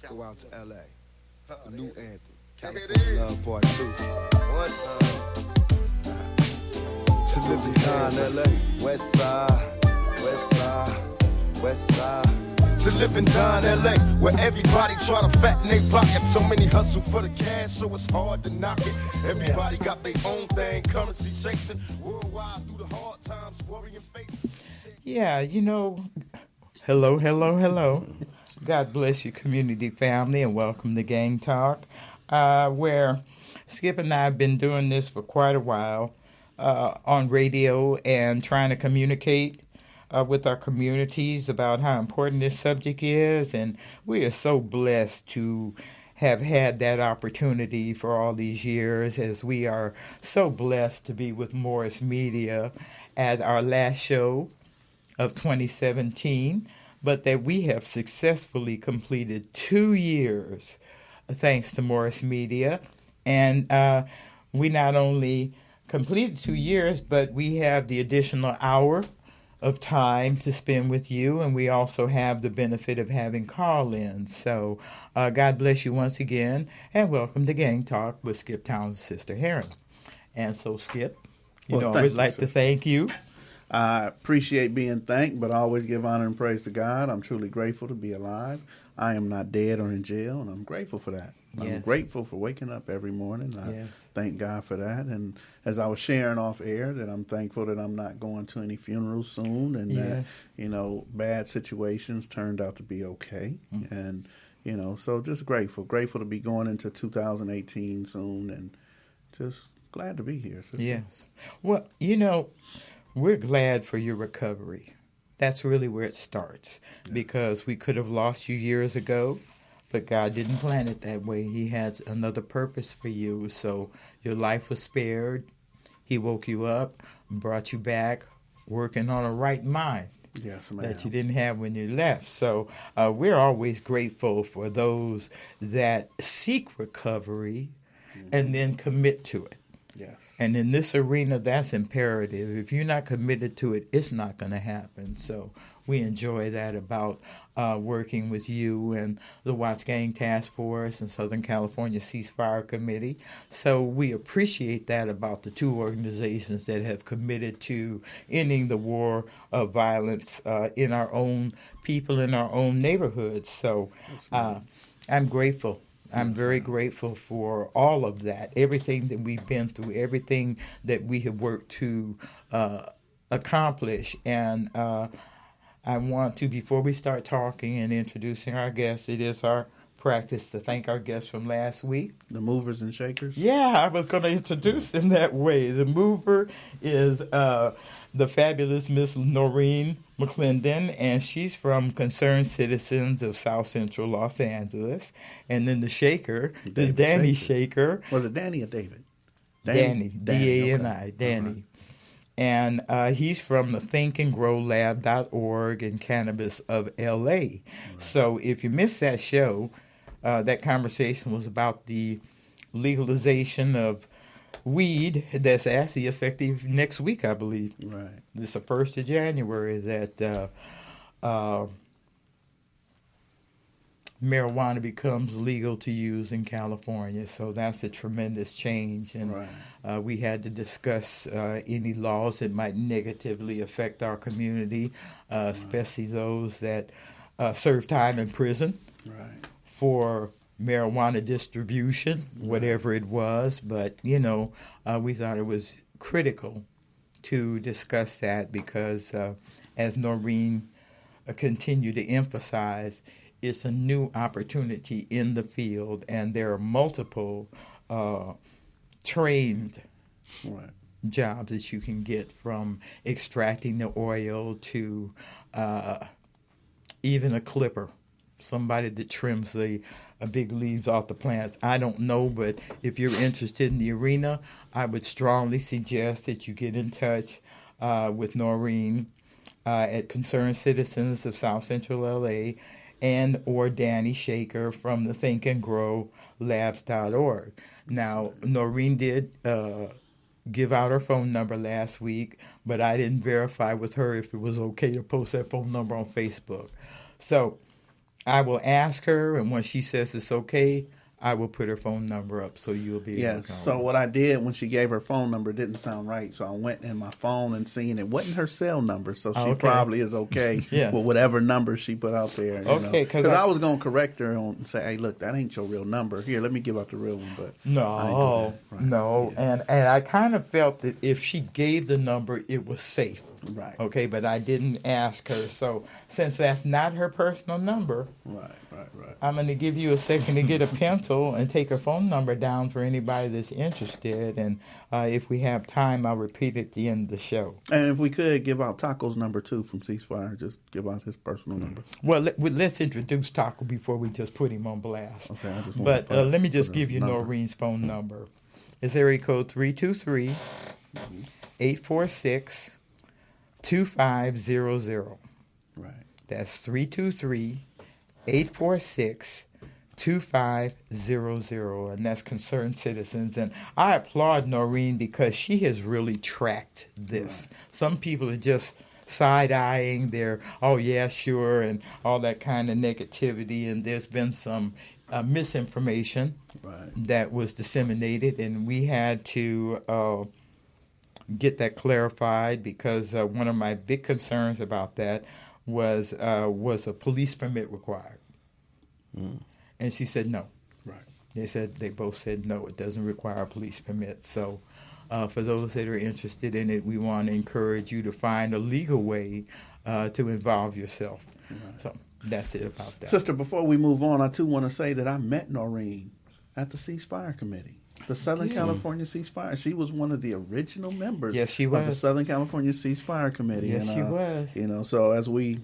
Go out to LA. The new anthem. California Love Part 2. One to live in LA. West side, west side, west side. To live in Don LA, where everybody try to fatten their pocket. So many hustle for the cash, so it's hard to knock it. Everybody got their own thing, currency chasing. Worldwide through the hard times, worrying faces. Yeah, hello. God bless you, community family, and welcome to Gang Talk, where Skipp and I have been doing this for quite a while on radio and trying to communicate with our communities about how important this subject is. And we are so blessed to have had that opportunity for all these years, as we are so blessed to be with Morris Media at our last show of 2017, but that we have successfully completed 2 years thanks to Morris Media. And we not only completed 2 years, but we have the additional hour of time to spend with you, and we also have the benefit of having call-ins. So God bless you once again, and welcome to Gang Talk with Skipp Townsend's sister Herron. And so, Skipp, I would like to thank you. I appreciate being thanked, but I always give honor and praise to God. I'm truly grateful to be alive. I am not dead or in jail, and I'm grateful for that. Yes. I'm grateful for waking up every morning. I thank God for that. And as I was sharing off air, that I'm thankful that I'm not going to any funerals soon, and that, bad situations turned out to be okay. Mm-hmm. And, so just grateful to be going into 2018 soon, and just glad to be here. Sister. Yes. Well, we're glad for your recovery. That's really where it starts, because we could have lost you years ago, but God didn't plan it that way. He had another purpose for you. So your life was spared. He woke you up, brought you back, working on a right mind. Yes, ma'am. That you didn't have when you left. So we're always grateful for those that seek recovery and then commit to it. Yes. And in this arena, that's imperative. If you're not committed to it, it's not going to happen. So we enjoy that about working with you and the Watts Gang Task Force and Southern California Ceasefire Committee. So we appreciate that about the two organizations that have committed to ending the war of violence in our own people, in our own neighborhoods. So I'm grateful. I'm very grateful for all of that, everything that we've been through, everything that we have worked to accomplish. And I want to, before we start talking and introducing our guests, it is our practice to thank our guests from last week. The movers and shakers? Yeah, I was going to introduce them that way. The mover is the fabulous Miss Noreen McClendon, and she's from Concerned Citizens of South Central Los Angeles. And then the shaker is Danny Shaker. Was it Danny or David? Danny, D-A-N-I, Danny. Okay. And he's from the thinkandgrowlab.org and Cannabis of L.A. Right. So if you missed that show, that conversation was about the legalization of weed that's actually effective next week, I believe. Right. It's the 1st of January that marijuana becomes legal to use in California. So that's a tremendous change. And we had to discuss any laws that might negatively affect our community, especially those that serve time in prison for marijuana distribution, whatever it was. But, we thought it was critical to discuss that because, as Noreen continued to emphasize, it's a new opportunity in the field, and there are multiple trained jobs that you can get, from extracting the oil to even a clipper, somebody that trims the big leaves off the plants. I don't know, but if you're interested in the arena, I would strongly suggest that you get in touch with Noreen at Concerned Citizens of South Central LA, and or Danny Shaker from the thinkandgrowlabs.org. Now, Noreen did give out her phone number last week, but I didn't verify with her if it was okay to post that phone number on Facebook. So I will ask her, and when she says it's okay, I will put her phone number up so you'll be able to call. So what I did when she gave her phone number, it didn't sound right. So I went in my phone and seen it wasn't her cell number. So she probably is okay with whatever number she put out there. Because I was going to correct her and say, hey, look, that ain't your real number. Here, let me give out the real one. But no. And I kind of felt that if she gave the number, it was safe. Right. Okay, but I didn't ask her. So since that's not her personal number, right. I'm going to give you a second to get a pencil and take her phone number down for anybody that's interested. And if we have time, I'll repeat it at the end of the show. And if we could give out Taco's number, too, from Ceasefire, just give out his personal number. Well, let's introduce Taco before we just put him on blast. Okay, but let me just give you Noreen's phone number. It's area code 323-846-2500. Right. That's 323-846-2500, and that's Concerned Citizens. And I applaud Noreen because she has really tracked this. Right. Some people are just side-eyeing their, oh, yeah, sure, and all that kind of negativity, and there's been some misinformation that was disseminated, and we had to get that clarified because one of my big concerns about that was a police permit required? And she said no. Right. They both said no, it doesn't require a police permit. So for those that are interested in it, we want to encourage you to find a legal way to involve yourself. Right. So that's it about that. Sister, before we move on, I too want to say that I met Noreen at the Ceasefire Committee. The Southern California Ceasefire. She was one of the original members of the Southern California Ceasefire Committee. Yes, she was. So as we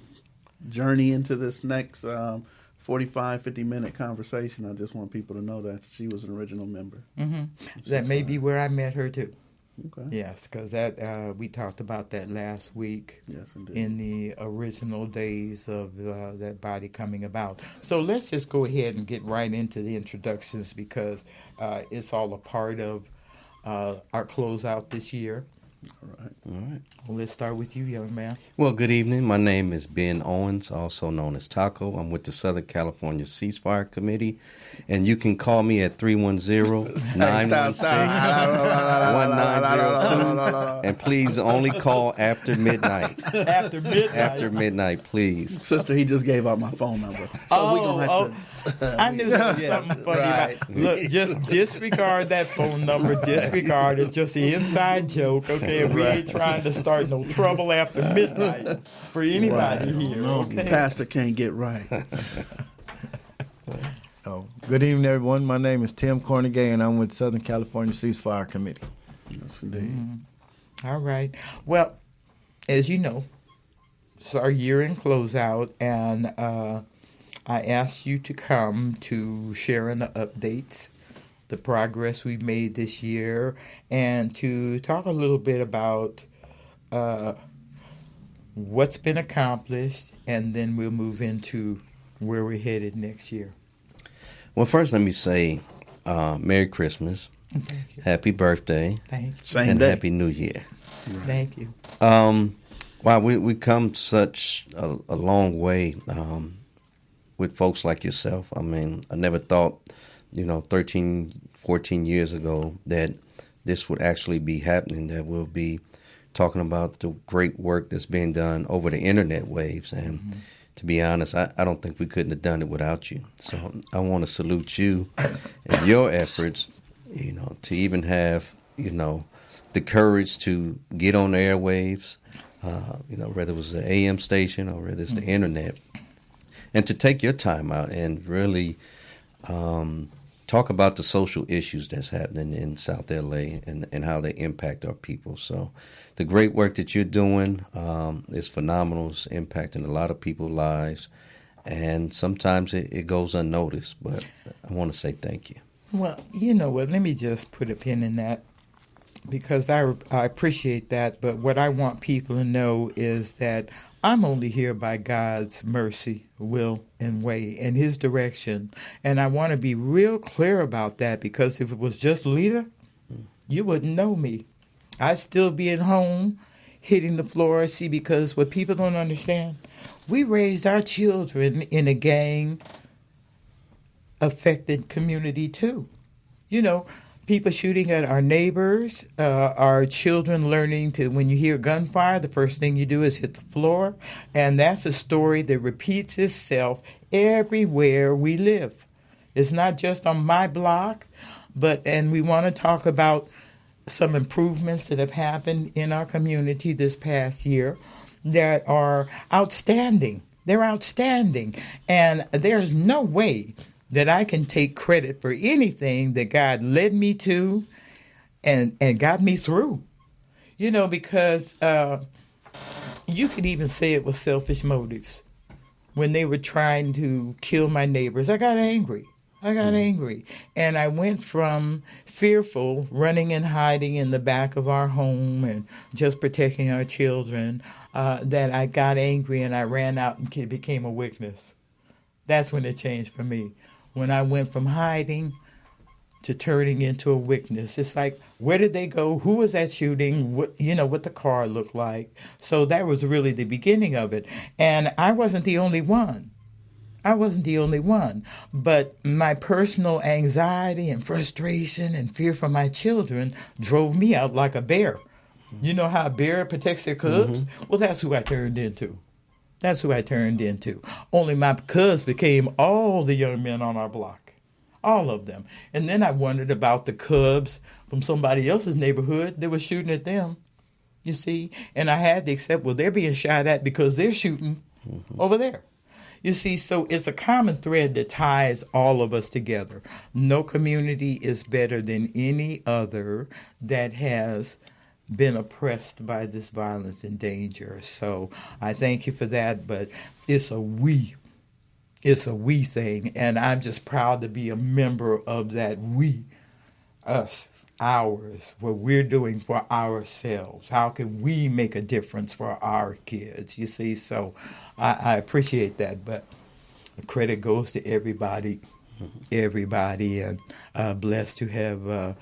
journey into this next 45, 50-minute conversation, I just want people to know that she was an original member. Mm-hmm. That may be where I met her, too. Okay. Yes, because we talked about that last week. Yes, indeed. In the original days of that body coming about. So let's just go ahead and get right into the introductions because it's all a part of our closeout this year. All right. Well, let's start with you, young man. Well, good evening. My name is Ben Owens, also known as Taco. I'm with the Southern California Ceasefire Committee, and you can call me at 310-916-1902. And please only call after midnight. After midnight? After midnight, please. Sister, he just gave out my phone number. So we're going to have to... I knew there was something funny about it. Look, just disregard that phone number. Disregard. It's just an inside joke, okay? We ain't trying to start no trouble after midnight for anybody here. Okay? The pastor can't get right. Good evening, everyone. My name is Tim Cornegay, and I'm with Southern California Ceasefire Committee. Yes, indeed. Mm-hmm. All right. Well, as you know, it's our year-end closeout, and I asked you to come to share in the updates, the progress we've made this year, and to talk a little bit about what's been accomplished, and then we'll move into where we're headed next year. Well, first let me say Merry Christmas, Happy Birthday, Same day. Happy New Year. Right. Thank you. Wow, we come such a long way with folks like yourself. I mean, I never thought, 13, 14 years ago that this would actually be happening, that we'll be talking about the great work that's being done over the internet waves. And to be honest, I don't think we couldn't have done it without you. So I want to salute you and your efforts, to even have, the courage to get on the airwaves, whether it was the AM station or whether it's the internet, and to take your time out and really talk about the social issues that's happening in South LA and how they impact our people. So the great work that you're doing is phenomenal. It's impacting a lot of people's lives, and sometimes it goes unnoticed, but I want to say thank you. Well, you know what, let me just put a pin in that because I appreciate that, but what I want people to know is that I'm only here by God's mercy, will, and way, and His direction. And I want to be real clear about that because if it was just Lita, you wouldn't know me. I'd still be at home hitting the floor. See, because what people don't understand, we raised our children in a gang-affected community too. You know, people shooting at our neighbors, our children learning to, when you hear gunfire, the first thing you do is hit the floor. And that's a story that repeats itself everywhere we live. It's not just on my block, and we want to talk about some improvements that have happened in our community this past year that are outstanding. They're outstanding. And there's no way that I can take credit for anything that God led me to and got me through. You know, because you could even say it was selfish motives. When they were trying to kill my neighbors, I got angry. And I went from fearful, running and hiding in the back of our home and just protecting our children, that I got angry and I ran out and became a witness. That's when it changed for me. When I went from hiding to turning into a witness. It's like, where did they go? Who was that shooting? What the car looked like. So that was really the beginning of it. And I wasn't the only one. But my personal anxiety and frustration and fear for my children drove me out like a bear. You know how a bear protects their cubs? Mm-hmm. Well, that's who I turned into. Only my cubs became all the young men on our block. All of them. And then I wondered about the cubs from somebody else's neighborhood that was shooting at them. You see? And I had to accept, well, they're being shot at because they're shooting over there. You see, so it's a common thread that ties all of us together. No community is better than any other that has been oppressed by this violence and danger. So I thank you for that, but it's a we thing, and I'm just proud to be a member of that we, us, ours, what we're doing for ourselves. How can we make a difference for our kids, you see? So I appreciate that, but the credit goes to everybody, and blessed to have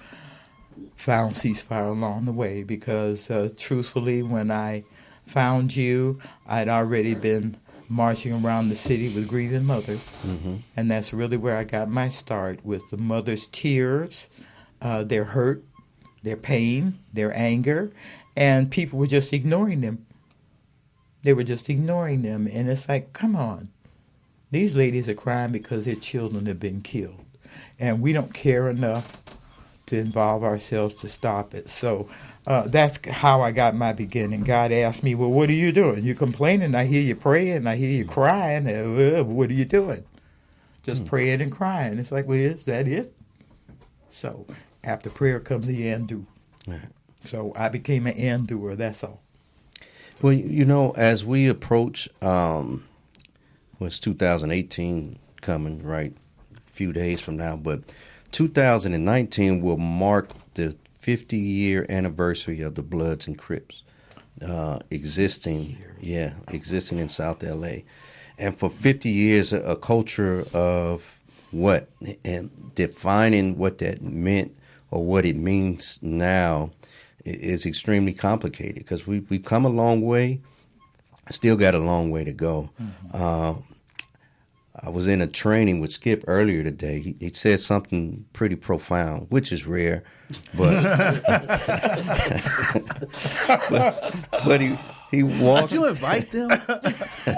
found ceasefire along the way, because truthfully, when I found you, I'd already been marching around the city with grieving mothers, and that's really where I got my start, with the mothers' tears, their hurt, their pain, their anger, and people were just ignoring them. They were just ignoring them, and it's like, come on. These ladies are crying because their children have been killed, and we don't care enough to involve ourselves to stop it. So that's how I got my beginning. God asked me, well, what are you doing? You're complaining. I hear you praying. I hear you crying. What are you doing? Just praying and crying. It's like, well, is that it? So after prayer comes the and-do. Right. So I became an and-doer. That's all. Well, you know, as we approach, it's 2018 coming, right? A few days from now, but 2019 will mark the 50-year anniversary of the Bloods and Crips existing in South LA. And for 50 years, a culture of what? And defining what that meant or what it means now is extremely complicated, because we've come a long way, still got a long way to go. I was in a training with Skipp earlier today. He said something pretty profound, which is rare, but but he walked. Did you invite them?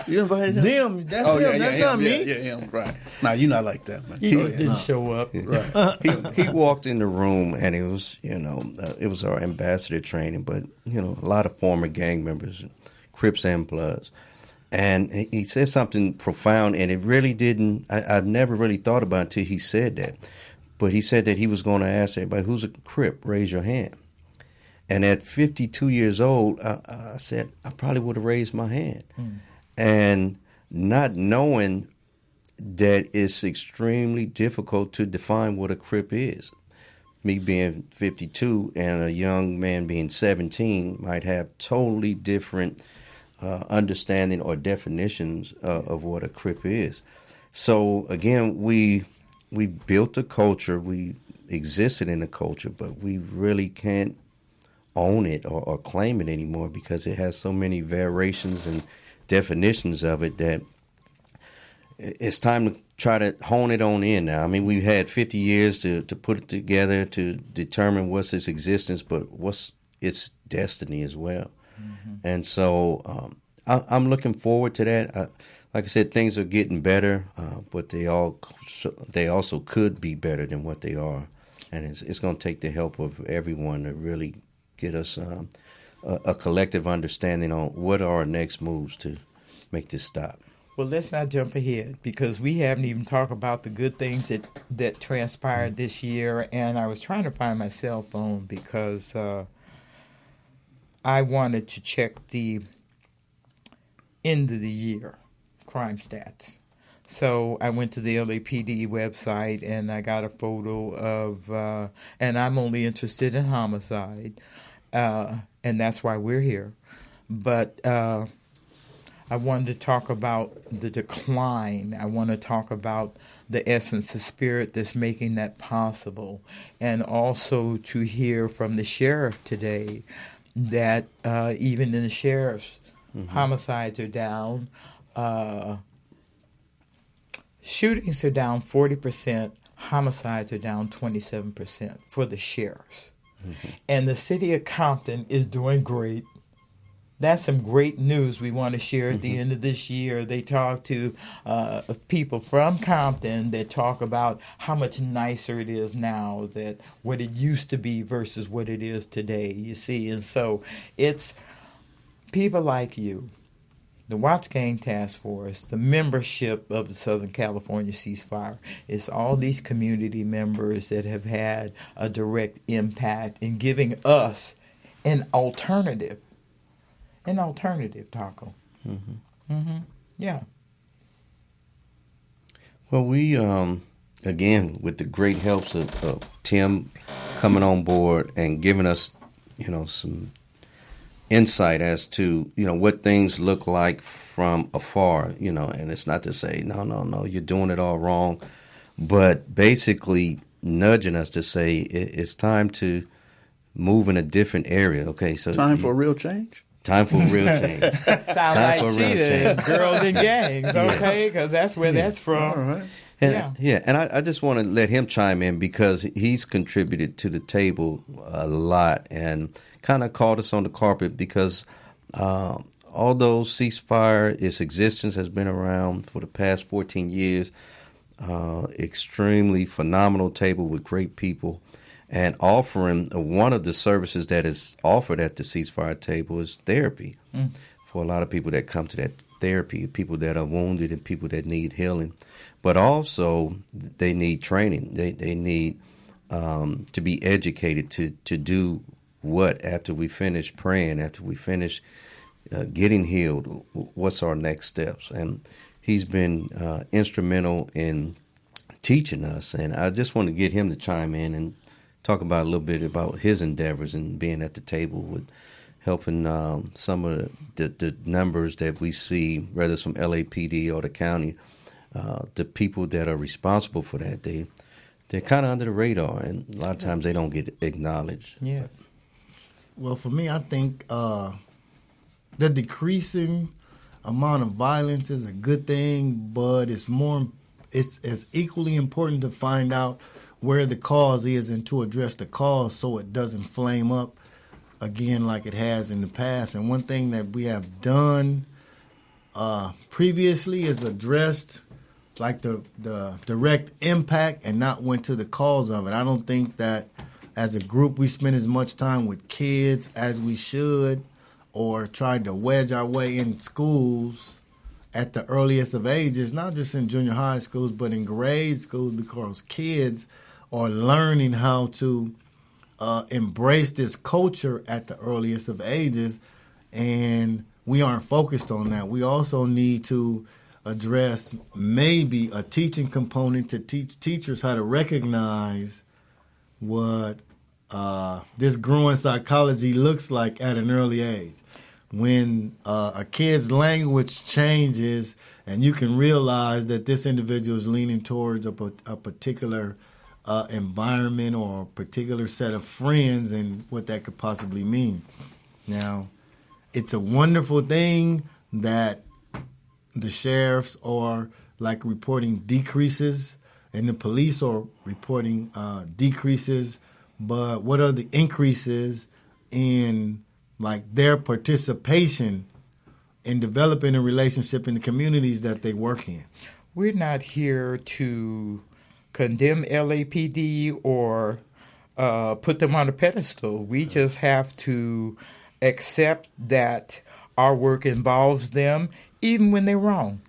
You invited them? That's him. That's not me. Yeah, him. Right. Nah, you're not like that, man. He didn't show up. Right. He walked in the room, and it was it was our ambassador training, but a lot of former gang members, Crips and Bloods. And he said something profound, and it really didn't, I've never really thought about it until he said that. But he said that he was going to ask everybody, who's a Crip? Raise your hand. And at 52 years old, I said, I probably would have raised my hand. And not knowing that it's extremely difficult to define what a Crip is. Me being 52 and a young man being 17 might have totally different understanding or definitions of what a Crip is. So again, we built a culture, we existed in a culture, but we really can't own it or claim it anymore, because it has so many variations and definitions of it, that it's time to try to hone it on in now. I mean, we've had 50 years to put it together, to determine what's its existence, but what's its destiny as well. Mm-hmm. And so I'm looking forward to that. Like I said, things are getting better, but they also could be better than what they are. And it's going to take the help of everyone to really get us a collective understanding on what are our next moves to make this stop. Well, let's not jump ahead, because we haven't even talked about the good things that transpired this year. And I was trying to find my cell phone because I wanted to check the end of the year crime stats. So I went to the LAPD website and I got a photo of, and I'm only interested in homicide, and that's why we're here. But I wanted to talk about the decline. I want to talk about the essence of spirit that's making that possible. And also to hear from the sheriff today that even in the sheriff's, homicides are down. Shootings are down 40%. Homicides are down 27% for the sheriffs. Mm-hmm. And the city of Compton is doing great. That's some great news we want to share at the end of this year. They talk to people from Compton that talk about how much nicer it is now, that what it used to be versus what it is today, you see. And so it's people like you, the Watts Gang Task Force, the membership of the Southern California Ceasefire. It's all these community members that have had a direct impact in giving us an alternative. Taco. Mm-hmm. Mm-hmm. Yeah. Well, we, again, with the great helps of Tim coming on board and giving us, some insight as to, what things look like from afar, and it's not to say, no, you're doing it all wrong, but basically nudging us to say it's time to move in a different area. Okay, so time for real change. Time for real change. Sound like cheetah, girls and gangs, okay? Because that's where that's from. All right. And I just want to let him chime in because he's contributed to the table a lot and kind of caught us on the carpet because although ceasefire, its existence has been around for the past 14 years, extremely phenomenal table with great people. And offering one of the services that is offered at the ceasefire table is therapy for a lot of people that come to that therapy, people that are wounded and people that need healing. But also they need training. They need to be educated to do what after we finish praying, after we finish getting healed, what's our next steps. And he's been instrumental in teaching us. And I just want to get him to chime in and talk about a little bit about his endeavors and being at the table with helping some of the numbers that we see, whether it's from LAPD or the county, the people that are responsible for that, they're kind of under the radar, and a lot of times they don't get acknowledged. Yes. Well, for me, I think the decreasing amount of violence is a good thing, but it's as equally important to find out where the cause is and to address the cause so it doesn't flame up again like it has in the past. And one thing that we have done previously is addressed like the direct impact and not went to the cause of it. I don't think that as a group we spend as much time with kids as we should or tried to wedge our way in schools at the earliest of ages, not just in junior high schools, but in grade schools, because kids are learning how to embrace this culture at the earliest of ages, and we aren't focused on that. We also need to address maybe a teaching component to teach teachers how to recognize what this growing psychology looks like at an early age. When a kid's language changes and you can realize that this individual is leaning towards a particular environment or a particular set of friends and what that could possibly mean. Now, it's a wonderful thing that the sheriffs are like reporting decreases, and the police are reporting decreases. But what are the increases in like their participation in developing a relationship in the communities that they work in? We're not here to condemn LAPD or put them on a pedestal. We just have to accept that our work involves them, even when they're wrong.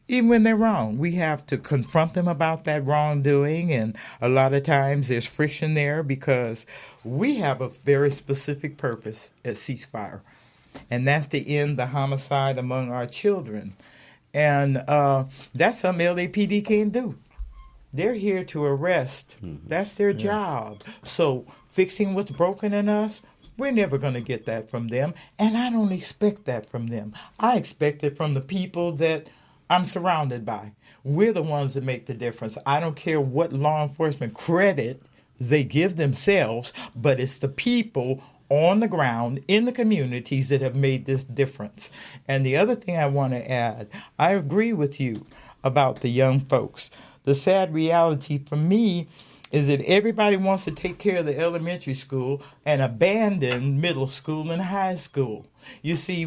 Even when they're wrong, we have to confront them about that wrongdoing, and a lot of times there's friction there because we have a very specific purpose at Ceasefire, and that's to end the homicide among our children. And that's something LAPD can't do. They're here to arrest. That's their job. So fixing what's broken in us, we're never going to get that from them, and I don't expect that from them. I expect it from the people that I'm surrounded by. We're the ones that make the difference. I don't care what law enforcement credit they give themselves, but it's the people on the ground in the communities that have made this difference. And the other thing I want to add, I agree with you about the young folks. The sad reality for me is that everybody wants to take care of the elementary school and abandon middle school and high school. You see,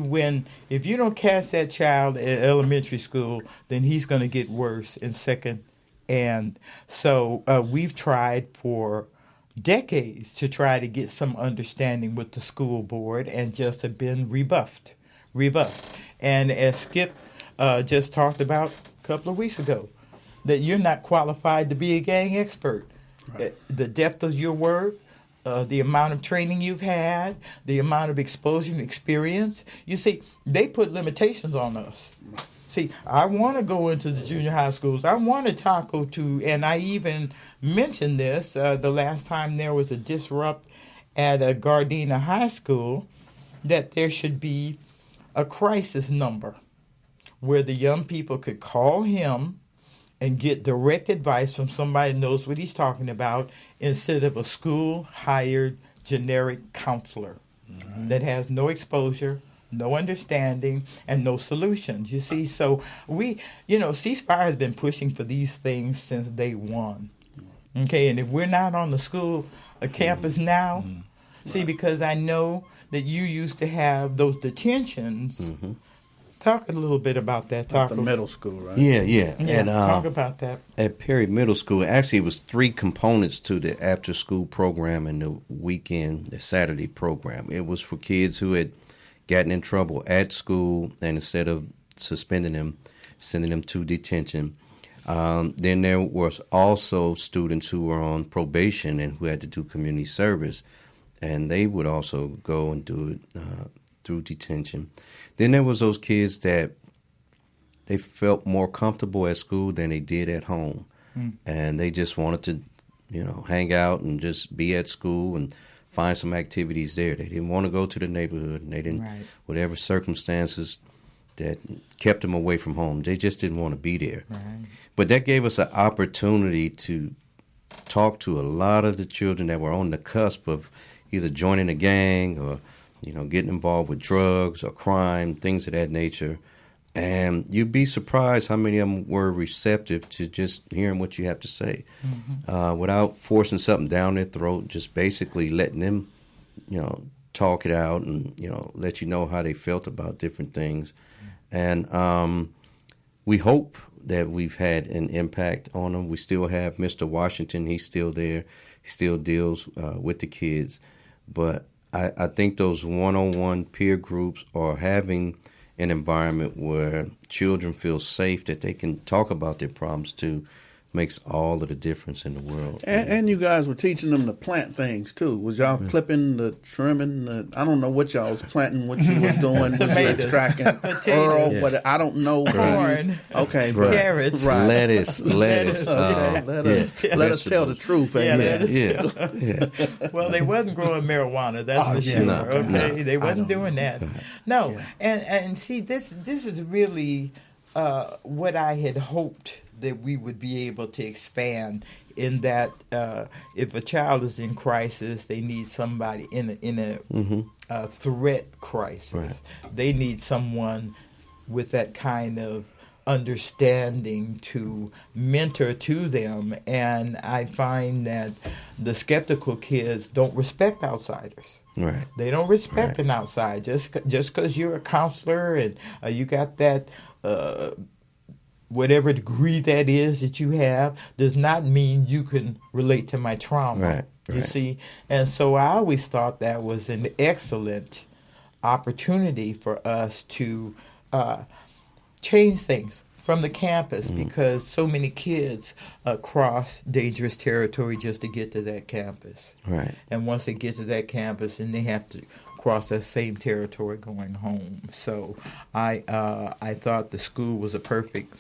if you don't catch that child at elementary school, then he's going to get worse in second. And so we've tried for decades to try to get some understanding with the school board and just have been rebuffed. And as Skipp just talked about a couple of weeks ago, that you're not qualified to be a gang expert. Right. The depth of your work, the amount of training you've had, the amount of exposure and experience. You see, they put limitations on us. See, I want to go into the junior high schools. I want to tackle and I even mentioned this the last time there was a disrupt at a Gardena High School, that there should be a crisis number where the young people could call him and get direct advice from somebody who knows what he's talking about, instead of a school-hired generic counselor that has no exposure, no understanding, and no solutions. You see, so Ceasefire has been pushing for these things since day one. Okay, and if we're not on the school campus now, see, because I know that you used to have those detentions. Talk a little bit about that. At the middle school, right? Yeah. And talk about that. At Perry Middle School, actually, it was 3 components to the after-school program and the Saturday program. It was for kids who had gotten in trouble at school, and instead of suspending them, sending them to detention. Then there was also students who were on probation and who had to do community service, and they would also go and do it through detention. Then there was those kids that they felt more comfortable at school than they did at home, and they just wanted to, hang out and just be at school and find some activities there. They didn't want to go to the neighborhood, and they didn't, whatever circumstances that kept them away from home, they just didn't want to be there. Right. But that gave us an opportunity to talk to a lot of the children that were on the cusp of either joining a gang or getting involved with drugs or crime, things of that nature. And you'd be surprised how many of them were receptive to just hearing what you have to say, without forcing something down their throat, just basically letting them, talk it out and, let you know how they felt about different things. And we hope that we've had an impact on them. We still have Mr. Washington. He's still there. He still deals with the kids. But I think those one-on-one peer groups are having an environment where children feel safe, that they can talk about their problems too, makes all of the difference in the world. And you guys were teaching them to plant things too. Was y'all clipping, trimming? I don't know what y'all was planting, what you was doing, tomatoes, extracting Earl, but I don't know. Corn, okay, carrots, lettuce. Let us tell the truth. Yeah. Well, they wasn't growing marijuana, that's for sure. No, okay, they wasn't doing that. No, and see, this is really what I had hoped that we would be able to expand, in that if a child is in crisis, they need somebody in a threat crisis. Right. They need someone with that kind of understanding to mentor to them. And I find that the skeptical kids don't respect outsiders. Right. They don't respect an outsider. Just because you're a counselor and you got that whatever degree that is that you have does not mean you can relate to my trauma. Right. You see? And so I always thought that was an excellent opportunity for us to change things from the campus, because so many kids cross dangerous territory just to get to that campus. Right. And once they get to that campus, and they have to cross that same territory going home. So I thought the school was a perfect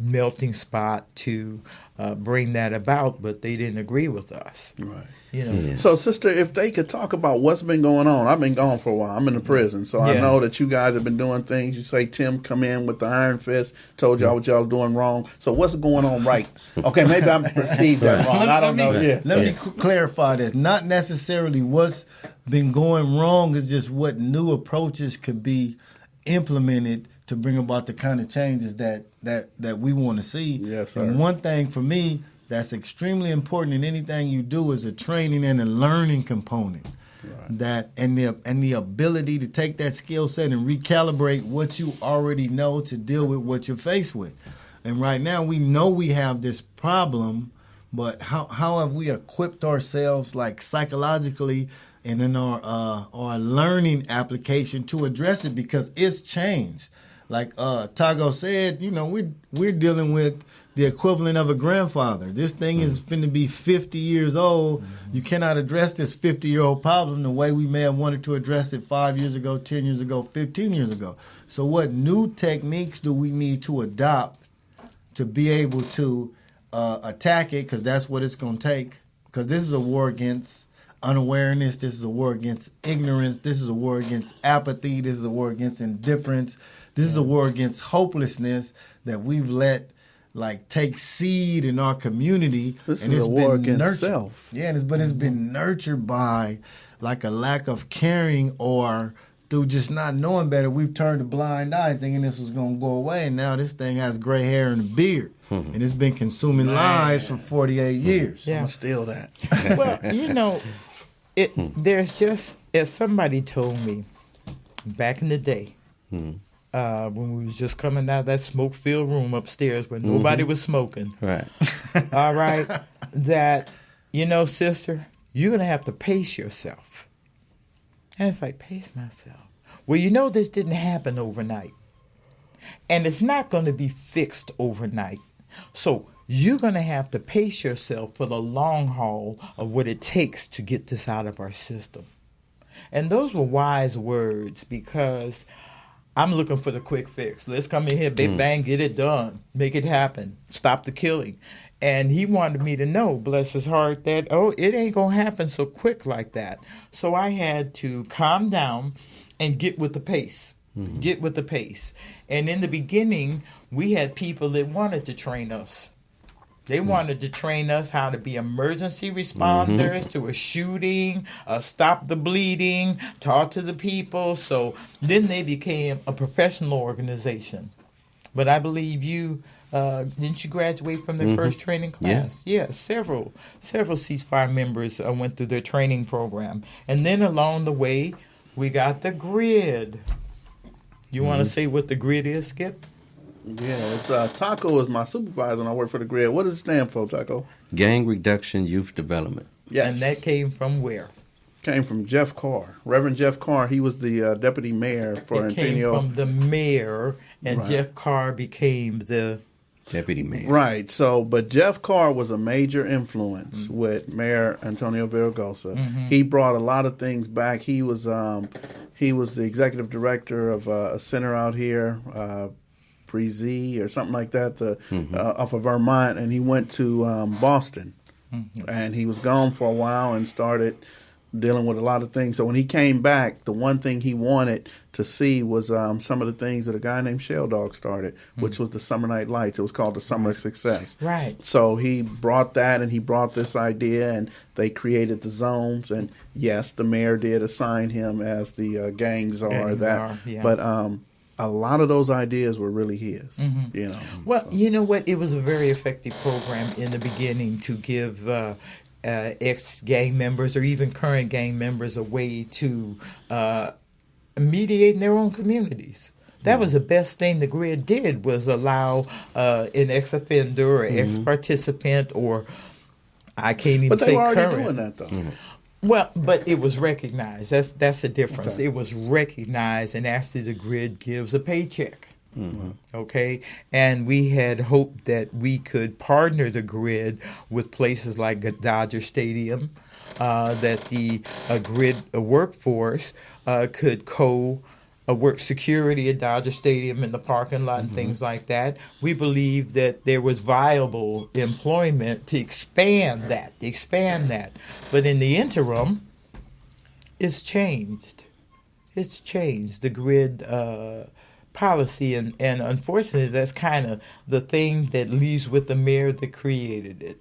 melting spot to bring that about, but they didn't agree with us. Right. You know. Yeah. So, sister, if they could talk about what's been going on. I've been gone for a while. I'm in the prison, so I know that you guys have been doing things. You say Tim come in with the iron fist, told y'all what y'all doing wrong. So what's going on right? Okay, maybe I perceived that wrong. I don't know. Let me clarify this. Not necessarily what's been going wrong, is just what new approaches could be implemented to bring about the kind of changes that we want to see. Yes, sir. And one thing for me that's extremely important in anything you do is a training and a learning component. Right. That and the ability to take that skill set and recalibrate what you already know to deal with what you're faced with. And right now we know we have this problem, but how have we equipped ourselves, like psychologically and in our learning application, to address it, because it's changed. Like Tago said, you know, we're dealing with the equivalent of a grandfather. This thing is finna be 50 years old. You cannot address this 50-year-old problem the way we may have wanted to address it 5 years ago, 10 years ago, 15 years ago. So what new techniques do we need to adopt to be able to attack it? Because that's what it's going to take. Because this is a war against unawareness. This is a war against ignorance. This is a war against apathy. This is a war against indifference. This is a war against hopelessness that we've let take seed in our community. This and is it's a war been against nurtured. self. Yeah, but it's been nurtured by a lack of caring, or through just not knowing better. We've turned a blind eye thinking this was going to go away, and now this thing has gray hair and a beard. And it's been consuming lives for 48 years. Yeah. I'm going to steal that. Well, you know, there's just, as somebody told me back in the day, when we was just coming out of that smoke-filled room upstairs where nobody was smoking. Right. All right. That, you know, sister, you're going to have to pace yourself. And it's like, pace myself. Well, you know, this didn't happen overnight. And it's not going to be fixed overnight. So you're going to have to pace yourself for the long haul of what it takes to get this out of our system. And those were wise words, because I'm looking for the quick fix. Let's come in here, big bang, get it done, make it happen, stop the killing. And he wanted me to know, bless his heart, that, it ain't going to happen so quick like that. So I had to calm down and get with the pace. Get with the pace. And in the beginning, we had people that wanted to train us. They wanted to train us how to be emergency responders to a shooting, stop the bleeding, talk to the people. So then they became a professional organization. But I believe you, didn't you graduate from the first training class? Yeah, several ceasefire members went through their training program. And then along the way, we got the grid. You want to say what the grid is, Skipp? Yeah, it's Taco is my supervisor and I work for the grid. What does it stand for, Taco? Gang Reduction Youth Development. Yes. And that came from where? Came from Jeff Carr. Reverend Jeff Carr. He was the deputy mayor for It came Antonio. from the mayor, and Right. Jeff Carr became the... Deputy Mayor. Right. So, but Jeff Carr was a major influence with Mayor Antonio Villaraigosa. He brought a lot of things back. He was the executive director of a center out here, Breezy or something like that, off of Vermont, and he went to Boston, and he was gone for a while and started dealing with a lot of things. So when he came back, the one thing he wanted to see was some of the things that a guy named Shell Dog started, which was the Summer Night Lights. It was called the Summer of Success. Right. So he brought that, and he brought this idea, and they created the zones. And yes, the mayor did assign him as the gang czar. Gang czar, yeah. But a lot of those ideas were really his. You know. Well, you know what? It was a very effective program in the beginning to give ex-gang members or even current gang members a way to mediate in their own communities. That was the best thing the grid did, was allow an ex-offender or ex-participant, or I can't even say current. But they were already doing that, though. Well, but it was recognized. That's the difference. Okay. It was recognized, and after the grid gives a paycheck. Okay, and we had hoped that we could partner the grid with places like Dodger Stadium, that the grid workforce could work security at Dodger Stadium in the parking lot and things like that. We believe that there was viable employment to expand that. But in the interim, it's changed. The grid policy, and unfortunately, that's kind of the thing that leaves with the mayor that created it.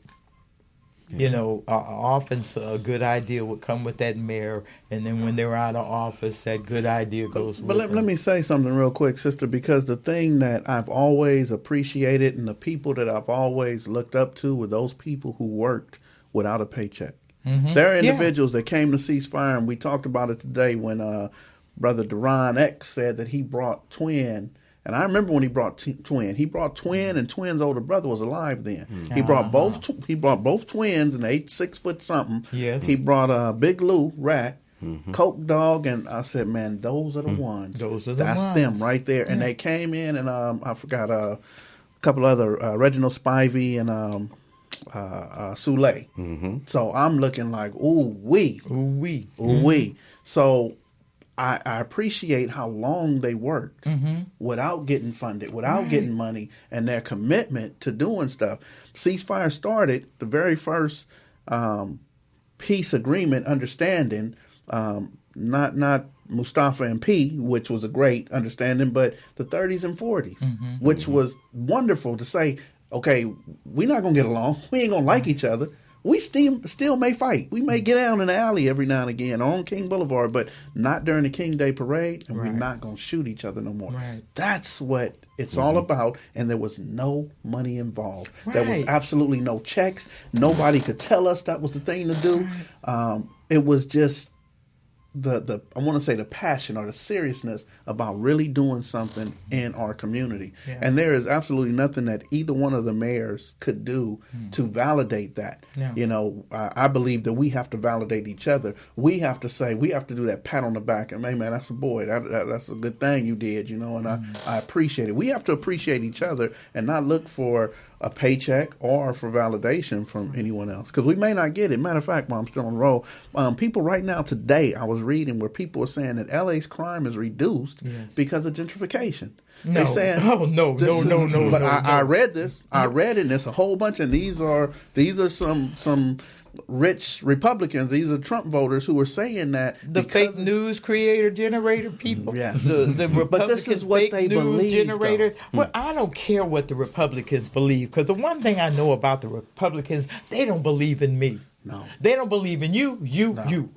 You know, often a good idea would come with that mayor, and then when they're out of office, that good idea goes with them. Let me say something real quick, sister, because the thing that I've always appreciated and the people that I've always looked up to were those people who worked without a paycheck. There are individuals that came to Ceasefire, and we talked about it today when Brother Duran X said that he brought Twin. And I remember when he brought Twin. He brought Twin, and Twin's older brother was alive then. He brought both. He brought both twins, and they 6 foot something. Yes. He brought Big Lou Rat, Coke Dog, and I said, man, those are the ones. That's them right there. And they came in, and I forgot a couple other Reginald Spivey and Soule. So I'm looking like, ooh wee. So I appreciate how long they worked without getting funded, without getting money, and their commitment to doing stuff. Ceasefire started the very first peace agreement understanding, not Mustafa and P, which was a great understanding, but the 30s and 40s, which was wonderful to say, okay, we're not going to get along. We ain't going to like each other. We still may fight. We may get down in the alley every now and again on King Boulevard, but not during the King Day Parade, and we're not going to shoot each other no more. That's what it's all about, and there was no money involved. There was absolutely no checks. Nobody could tell us that was the thing to do. It was just the I want to say the passion or the seriousness about really doing something in our community. And there is absolutely nothing that either one of the mayors could do to validate that. You know, I believe that we have to validate each other. We have to say, we have to do that pat on the back and, hey, man, that's a boy. That's a good thing you did, you know, and I appreciate it. We have to appreciate each other and not look for a paycheck or for validation from anyone else, because we may not get it. Matter of fact, while I'm still on the roll, people right now today, I was reading where people are saying that LA's crime is reduced because of gentrification. No. They're saying, no. But I read this. I read it, and it's a whole bunch, and these are some rich Republicans. These are Trump voters who are saying that the fake news generator people. Yeah, the Republican but this is what fake they news believe, generator. Well, I don't care what the Republicans believe, because the one thing I know about the Republicans, they don't believe in me. No. They don't believe in you.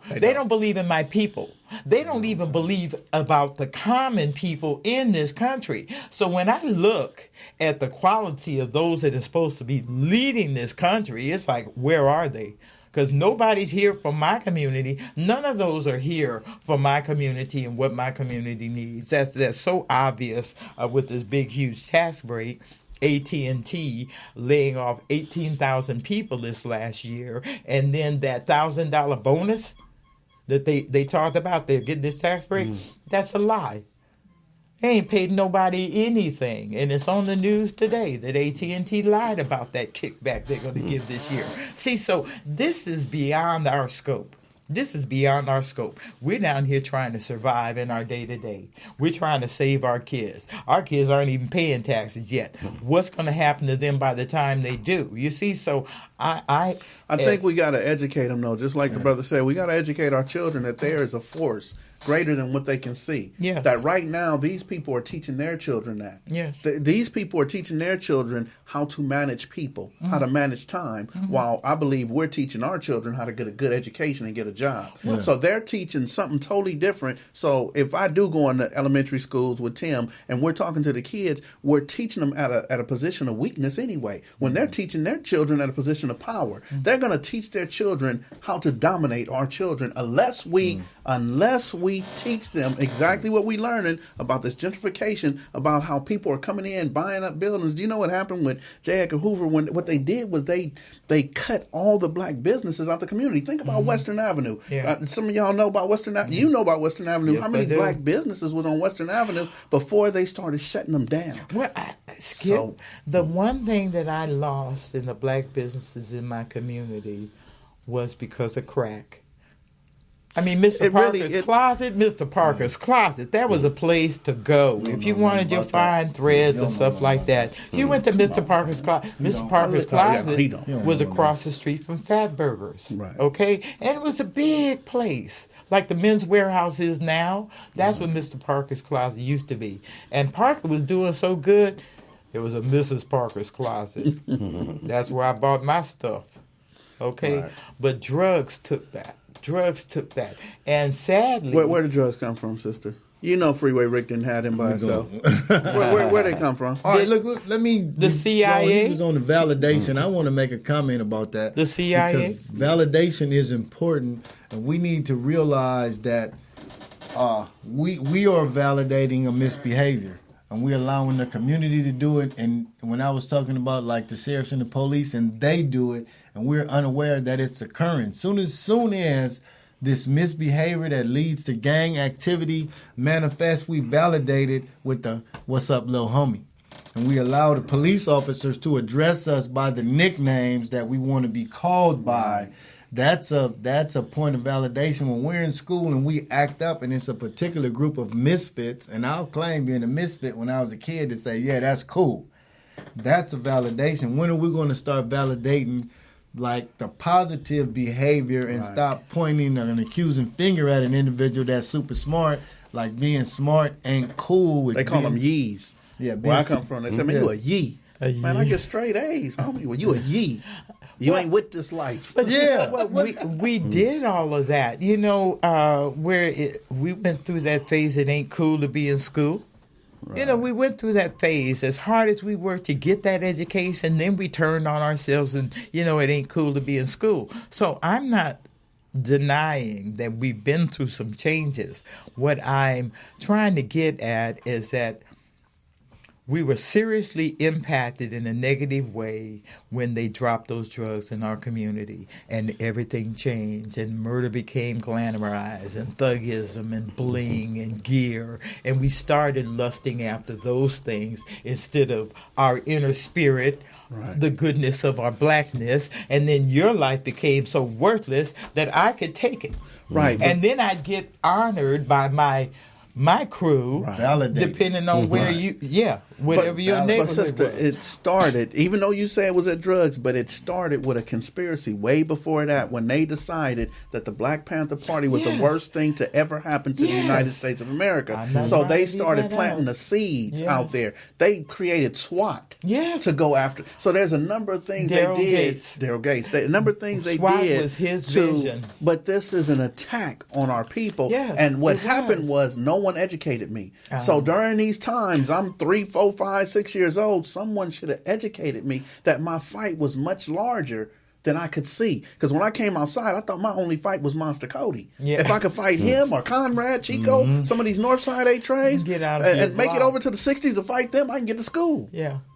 They don't believe in my people. They don't even believe about the common people in this country. So when I look at the quality of those that are supposed to be leading this country, it's like, where are they? Because nobody's here for my community. None of those are here for my community and what my community needs. That's so obvious with this big, huge tax break. AT&T laying off 18,000 people this last year, and then that $1,000 bonus that they talked about, they're getting this tax break, that's a lie. They ain't paid nobody anything, and it's on the news today that AT&T lied about that kickback they're going to give this year. See, so this is beyond our scope. We're down here trying to survive in our day-to-day. We're trying to save our kids. Our kids aren't even paying taxes yet. What's going to happen to them by the time they do? You see, so I think we got to educate them, though. Just like the brother said, we got to educate our children that there is a force greater than what they can see. Yes. That right now, these people are teaching their children that. Yes. These people are teaching their children how to manage people, how to manage time, while I believe we're teaching our children how to get a good education and get a job. Yeah. So they're teaching something totally different. So if I do go into elementary schools with Tim and we're talking to the kids, we're teaching them at a position of weakness anyway. When they're teaching their children at a position of power, they're going to teach their children how to dominate our children unless we teach them exactly what we're learning about this gentrification, about how people are coming in, buying up buildings. Do you know what happened with J. Edgar Hoover? What they did was they cut all the black businesses out the community. Think about Western Avenue. Yeah. Some of y'all know about Western Avenue. You know about Western Avenue. Yes, how many black businesses was on Western Avenue before they started shutting them down? Well, Skip, the one thing that I lost in the black businesses in my community was because of crack. I mean, Mr. Parker's Closet, that was a place to go. If you wanted your fine threads and stuff like that, you went to Mr. Parker's Closet. Mr. Parker's Closet was across the street from Fat Burgers. Right. Okay? And it was a big place. Like the Men's Warehouse is now, that's what Mr. Parker's Closet used to be. And Parker was doing so good, it was a Mrs. Parker's Closet. That's where I bought my stuff. Okay? Right. But drugs took that. And sadly... Where did drugs come from, sister? You know Freeway Rick didn't have them by himself. Where they come from? All right, look, let me... The CIA? He was on the validation. I want to make a comment about that. The CIA? Because validation is important, and we need to realize that we are validating a misbehavior, and we're allowing the community to do it. And when I was talking about like the sheriffs and the police, and they do it, and we're unaware that it's occurring. Soon as this misbehavior that leads to gang activity manifests, we validate it with the "What's up, little homie?" And we allow the police officers to address us by the nicknames that we want to be called by. That's a point of validation. When we're in school and we act up and it's a particular group of misfits, and I'll claim being a misfit when I was a kid to say, yeah, that's cool. That's a validation. When are we going to start validating like the positive behavior and stop pointing an accusing finger at an individual that's super smart? Like being smart ain't cool. They call them yees. Yeah, where I come from, they say, man, you a yee. Man, I get straight A's, homie. Well, you a yee. You ain't with this life. But we did all of that. You know, we went through that phase. It ain't cool to be in school. Right. You know, we went through that phase as hard as we were to get that education. Then we turned on ourselves and, you know, it ain't cool to be in school. So I'm not denying that we've been through some changes. What I'm trying to get at is that we were seriously impacted in a negative way when they dropped those drugs in our community, and everything changed, and murder became glamorized, and thuggism and bling and gear, and we started lusting after those things instead of our inner spirit, the goodness of our blackness, and then your life became so worthless that I could take it. Right. And then I'd get honored by my crew, depending on where whatever your neighborhood was. But sister, it started, even though you say it was at drugs, but it started with a conspiracy way before that when they decided that the Black Panther Party was the worst thing to ever happen to the United States of America. So they started planting the seeds out there. They created SWAT to go after. So there's a number of things they did. Daryl Gates. A number of things they did. Was his vision. But this is an attack on our people. And what happened was no one educated me. So during these times, I'm 3, 4, 5, 6 years old, someone should have educated me that my fight was much larger than I could see. Because when I came outside, I thought my only fight was Monster Cody. If I could fight him or Conrad, Chico, some of these Northside A-Trays, and make it over to the 60s to fight them, I can get to school.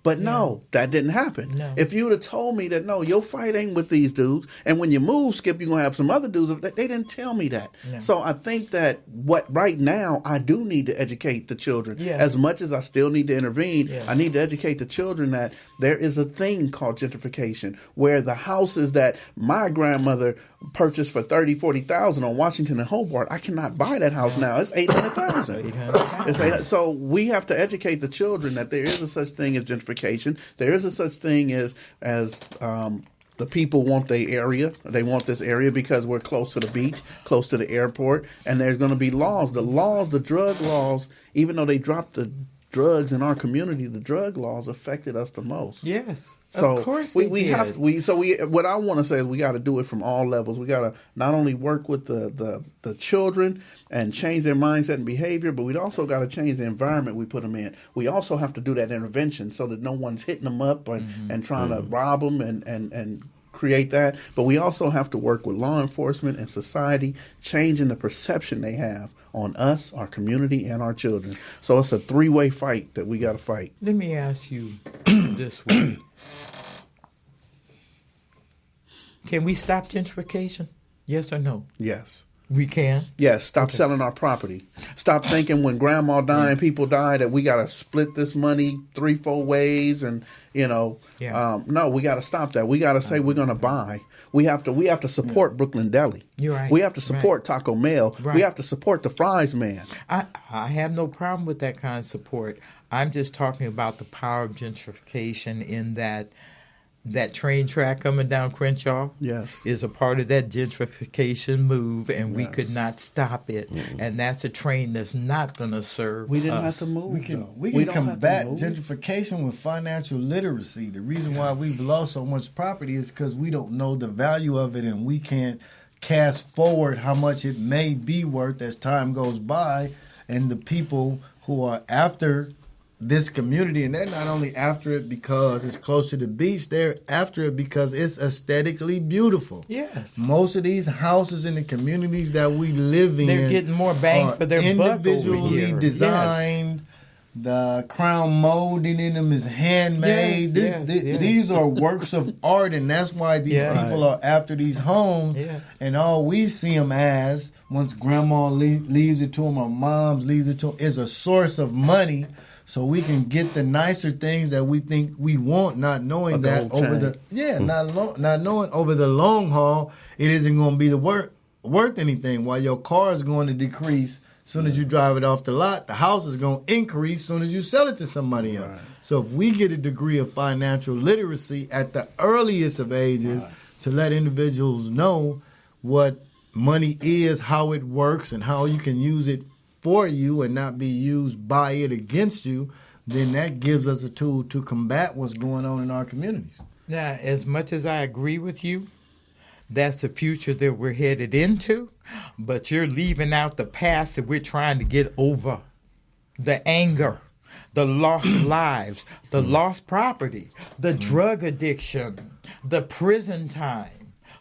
But no, that didn't happen. If you would have told me that, no, your fight ain't with these dudes, and when you move, Skipp, you're going to have some other dudes, they didn't tell me that. So I think that right now, I do need to educate the children. As much as I still need to intervene, I need to educate the children that there is a thing called gentrification, where the houses that my grandmother purchased for $30,000, $40,000 on Washington and Hobart, I cannot buy that house now. It's $800,000. So we have to educate the children that there is a such thing as gentrification. There is a such thing as The people want their area. They want this area because we're close to the beach, close to the airport, and there's going to be laws. The drug laws, even though they dropped the drugs in our community, the drug laws affected us the most. Yes. So of course what I want to say is we got to do it from all levels. We got to not only work with the children and change their mindset and behavior, but we also got to change the environment we put them in. We also have to do that intervention so that no one's hitting them up and trying to rob them and create that. But we also have to work with law enforcement and society, changing the perception they have on us, our community, and our children. So it's a three-way fight that we got to fight. Let me ask you this way. Can we stop gentrification? Yes or no? Yes. We can? Yes. Stop selling our property. Stop thinking when grandma died and people die that we got to split this money 3-4 ways and, no, we got to stop that. We got to say we're going to buy. We have to support Brooklyn Deli. You're right. We have to support Taco Bell. Right. We have to support the Fries Man. I have no problem with that kind of support. I'm just talking about the power of gentrification in that train track coming down Crenshaw is a part of that gentrification move, and we could not stop it. And that's a train that's not going to serve We didn't us. have to move. We can combat gentrification with financial literacy. The reason why we've lost so much property is because we don't know the value of it, and we can't cast forward how much it may be worth as time goes by. And the people who are after this community, and they're not only after it because it's close to the beach, they're after it because it's aesthetically beautiful. Yes. Most of these houses in the communities that we live in, they're getting more bang for their buck over individually here. designed. Yes. The crown molding in them is handmade. These are works of art, and that's why these people are after these homes. Yes. And all we see them as, once grandma leaves it to them or mom's leaves it to them, is a source of money. So we can get the nicer things that we think we want, not knowing that not knowing over the long haul, it isn't going to be worth anything. While your car is going to decrease as soon as you drive it off the lot, the house is going to increase as soon as you sell it to somebody else. Right. So if we get a degree of financial literacy at the earliest of ages to let individuals know what money is, how it works, and how you can use it for you and not be used by it against you, then that gives us a tool to combat what's going on in our communities. Now, as much as I agree with you, that's the future that we're headed into, but you're leaving out the past that we're trying to get over. The anger, the lost lives, the lost property, the drug addiction, the prison time.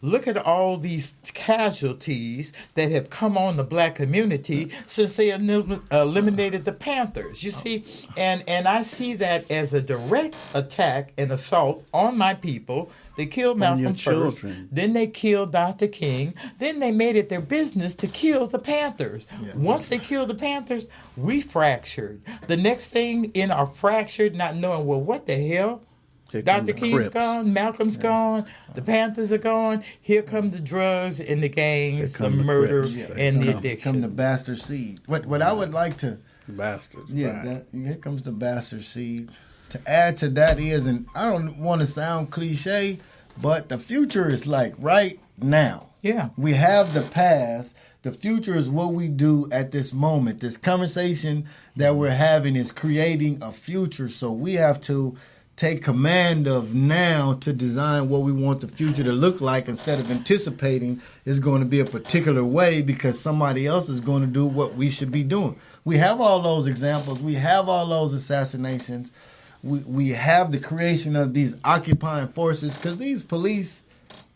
Look at all these casualties that have come on the black community since they eliminated the Panthers. You see, and I see that as a direct attack and assault on my people. They killed Malcolm first, then they killed Dr. King, then they made it their business to kill the Panthers. Yeah. Once they killed the Panthers, we fractured. The next thing in our fractured, not knowing, well, what the hell? Dr. King's gone, Malcolm's gone, the Panthers are gone. Here come the drugs and the gangs, the murder and the addiction. Come the bastard seed. What I would like to... Bastards. Yeah, here comes the bastard seed. To add to that is, and I don't want to sound cliche, but the future is like right now. Yeah. We have the past. The future is what we do at this moment. This conversation that we're having is creating a future. So we have to take command of now to design what we want the future to look like instead of anticipating it's going to be a particular way because somebody else is going to do what we should be doing. We have all those examples. We have all those assassinations. We have the creation of these occupying forces because these police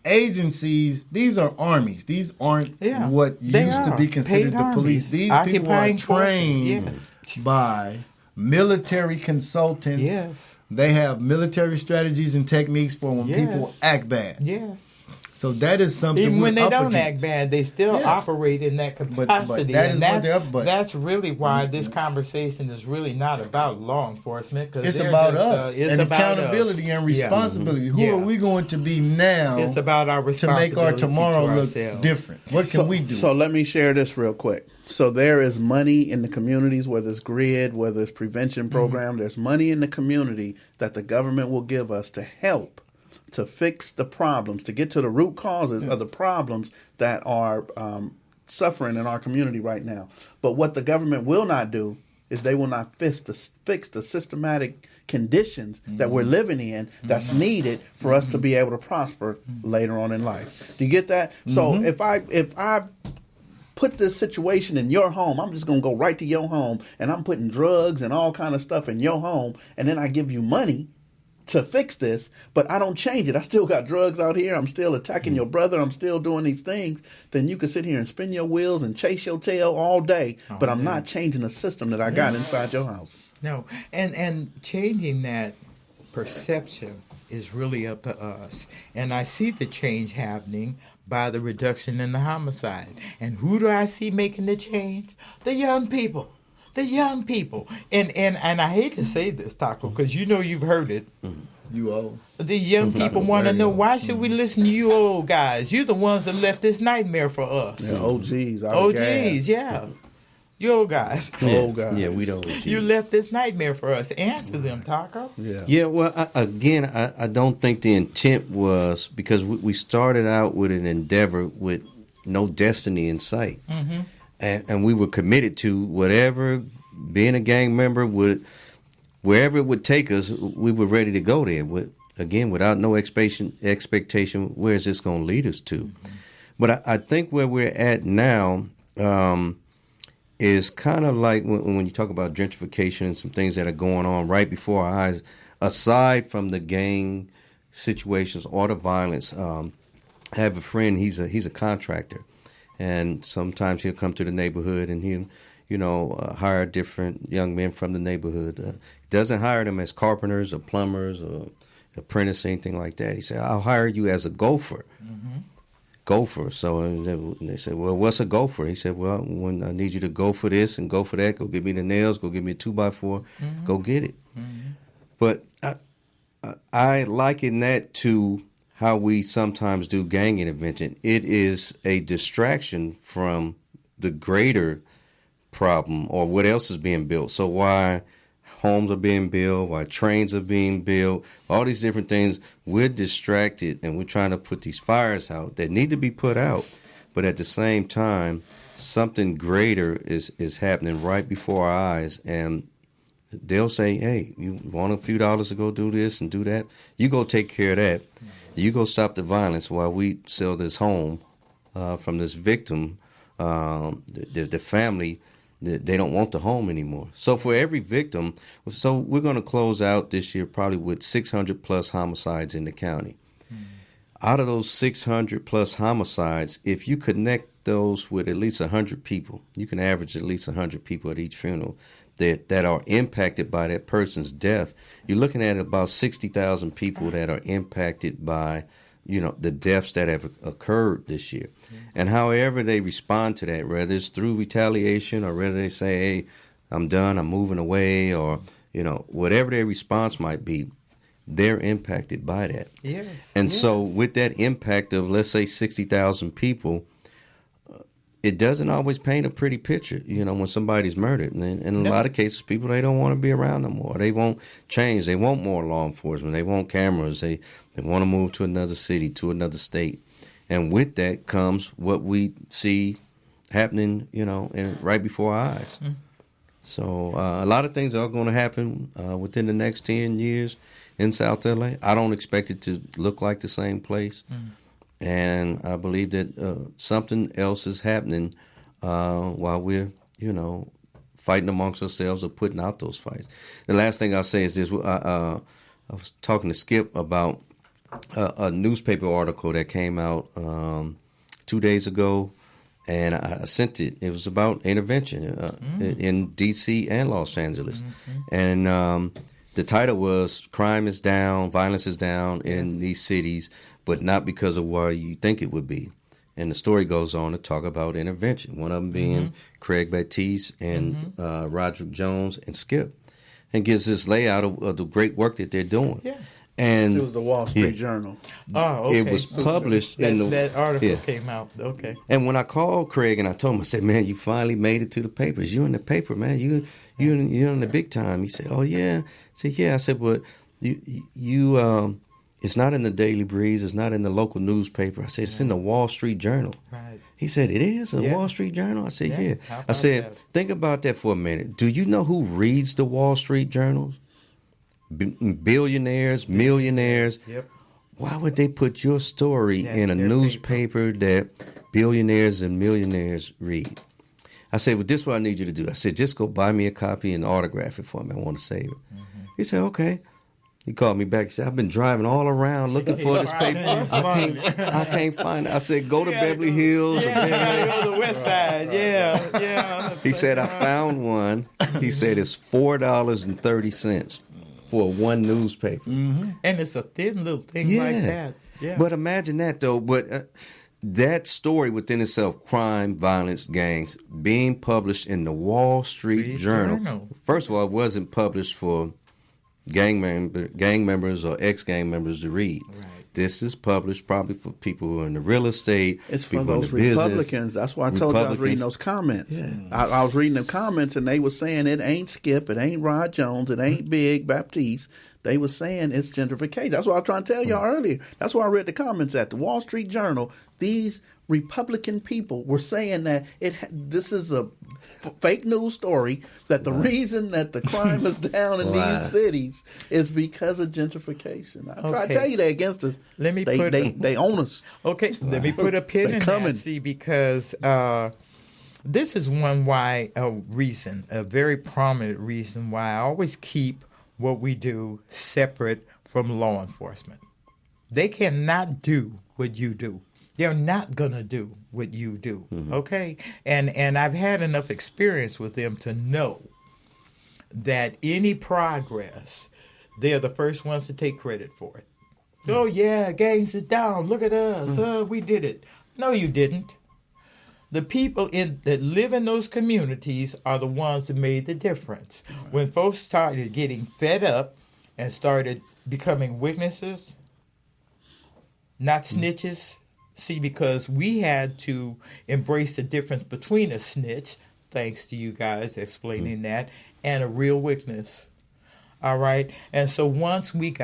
agencies, these are armies. These aren't what used to be considered the police. These people are trained by military consultants. Yes. They have military strategies and techniques for when people act bad. Yes. So that is something even when they don't against. Act bad, they still operate in that capacity. But that's really why this conversation is really not about law enforcement. It's about us and accountability and responsibility. Who are we going to be now? It's about our responsibility to make our tomorrow look different. What can we do? So let me share this real quick. So there is money in the communities, whether it's GRID, whether it's prevention program. There's money in the community that the government will give us to help to fix the problems, to get to the root causes of the problems that are suffering in our community right now. But what the government will not do is they will not fix the systematic conditions that we're living in that's needed for us to be able to prosper later on in life. Do you get that? So if I put this situation in your home, I'm just going to go right to your home, and I'm putting drugs and all kind of stuff in your home, and then I give you money to fix this, but I don't change it. I still got drugs out here. I'm still attacking your brother. I'm still doing these things. Then you can sit here and spin your wheels and chase your tail all day, but I'm not changing the system that I got inside your house. No, and changing that perception is really up to us. And I see the change happening by the reduction in the homicide. And who do I see making the change? The young people. The young people. And I hate to say this, Taco, because you know you've heard it. You old. The young people want to know, why should we listen to you old guys? You're the ones that left this nightmare for us. Yeah, OGs. OGs, yeah. You old guys. Old guys. Yeah, we don't. You left this nightmare for us. Answer them, Taco. Yeah. Yeah, well, I don't think the intent was, because we started out with an endeavor with no destiny in sight. Mm-hmm. And we were committed to whatever, being a gang member, wherever it would take us, we were ready to go there. Again, without no expectation, where is this going to lead us to? Mm-hmm. But I think where we're at now is kind of like when you talk about gentrification and some things that are going on right before our eyes, aside from the gang situations or the violence. I have a friend, he's a contractor. And sometimes he'll come to the neighborhood and he'll, hire different young men from the neighborhood. He doesn't hire them as carpenters or plumbers or apprentice, anything like that. He said, I'll hire you as a gopher. Mm-hmm. Gopher. So they said, well, what's a gopher? He said, well, when I need you to go for this and go for that, go get me the nails, go get me a 2x4, go get it. Mm-hmm. But I liken that to how we sometimes do gang intervention. It is a distraction from the greater problem or what else is being built. So why homes are being built, why trains are being built, all these different things, we're distracted and we're trying to put these fires out that need to be put out. But at the same time, something greater is happening right before our eyes. And they'll say, hey, you want a few dollars to go do this and do that? You go take care of that. You go stop the violence while we sell this home from this victim, the family. They don't want the home anymore. So for every victim, so we're going to close out this year probably with 600 plus homicides in the county. Out of those 600 plus homicides, if you connect those with at least 100 people, you can average at least 100 people at each funeral that are impacted by that person's death. You're looking at about 60,000 people that are impacted by, the deaths that have occurred this year. And however they respond to that, whether it's through retaliation or whether they say, hey, I'm done, I'm moving away, or, whatever their response might be, they're impacted by that. Yes. And so with that impact of, let's say, 60,000 people, it doesn't always paint a pretty picture, when somebody's murdered. And in a lot of cases, people, they don't want to be around no more. They won't change. They want more law enforcement. They want cameras. They want to move to another city, to another state. And with that comes what we see happening, right before our eyes. Mm. So a lot of things are going to happen within the next 10 years in South LA. I don't expect it to look like the same place. Mm. And I believe that something else is happening while we're, fighting amongst ourselves or putting out those fights. The last thing I'll say is this. I was talking to Skipp about a newspaper article that came out 2 days ago, and I sent it. It was about intervention in D.C. and Los Angeles. Mm-hmm. And the title was Crime is Down, Violence is Down in these cities, but not because of where you think it would be. And the story goes on to talk about intervention, one of them being Craig Baptiste and Roderick Jones and Skipp, and gives this layout of the great work that they're doing. Yeah. And it was the Wall Street Journal. Oh, okay. It was published that article came out. Okay. And when I called Craig and I told him, I said, man, you finally made it to the papers. You in the paper, man. You're in the big time. He said, oh, yeah. I said, yeah. I said, but you it's not in the Daily Breeze. It's not in the local newspaper. I said, it's in the Wall Street Journal. Right. He said, it is a Wall Street Journal? I said, yeah. I said, think about that for a minute. Do you know who reads the Wall Street Journals? Billionaires, millionaires. Yep. Why would they put your story in a newspaper that billionaires and millionaires read? I said, well, this is what I need you to do. I said, just go buy me a copy and autograph it for me. I want to save it. Mm-hmm. He said, okay. He called me back. He said, I've been driving all around looking for this paper. I can't find it. I said, go to Beverly Hills. Yeah, go to the West Side. Yeah. He said, I found one. He said, it's $4.30 for one newspaper. Mm-hmm. And it's a thin little thing like that. Yeah. But imagine that, though. But that story within itself, crime, violence, gangs, being published in the Wall Street Journal. First of all, it wasn't published for gang members or ex-gang members to read. Right. This is published probably for people who are in the real estate. It's for those Republicans. That's why I told you I was reading those comments. Yeah. I was reading the comments, and they were saying it ain't Skipp, it ain't Rod Jones, it ain't Big Baptiste. They were saying it's gentrification. That's what I was trying to tell y'all earlier. That's why I read the comments at the Wall Street Journal. These Republican people were saying that this is a fake news story, that the reason that the crime is down in these cities is because of gentrification. I try to tell you they're against us. They own us. Okay, let me put a pin in that, see, because this is a very prominent reason why I always keep what we do separate from law enforcement. They cannot do what you do. They're not going to do what you do, okay? And I've had enough experience with them to know that any progress, they're the first ones to take credit for it. Oh, yeah, gangs is down. Look at us. We did it. No, you didn't. The people that live in those communities are the ones that made the difference. When folks started getting fed up and started becoming witnesses, not snitches, see, because we had to embrace the difference between a snitch, thanks to you guys explaining that, and a real witness. All right? And so once we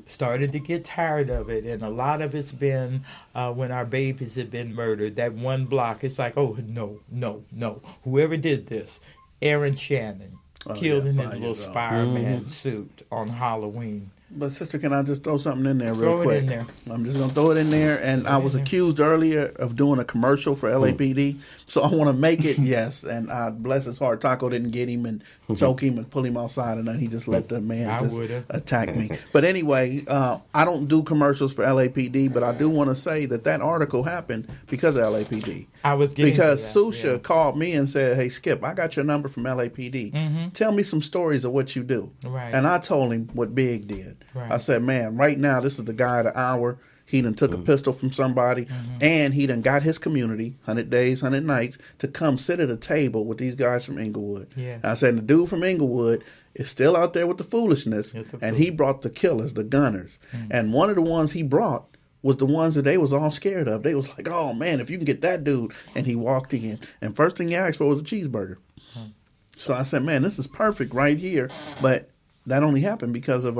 started to get tired of it, and a lot of it's been when our babies have been murdered, that one block, it's like, oh, no. Whoever did this, Aaron Shannon, killed in his little Spider-Man suit on Halloween. But, sister, can I just throw something in there real quick? Throw it in there. I'm just going to throw it in there. And I was accused earlier of doing a commercial for LAPD. So I want to make it, yes. And bless his heart, Taco didn't get him and choke him and pull him outside. And then he just let the man attack me. But anyway, I don't do commercials for LAPD. But I do want to say that article happened because of LAPD. Because Susha called me and said, hey, Skipp, I got your number from LAPD. Tell me some stories of what you do. Right. And I told him what Big did. Right. I said, man, right now, this is the guy of the hour. He done took a pistol from somebody, and he done got his community, 100 days, 100 nights, to come sit at a table with these guys from Inglewood. Yeah. I said, the dude from Inglewood is still out there with the foolishness, and he brought the killers, the gunners. And one of the ones he brought was the ones that they was all scared of. They was like, oh, man, if you can get that dude. And he walked in, and first thing he asked for was a cheeseburger. So I said, man, this is perfect right here. But that only happened because of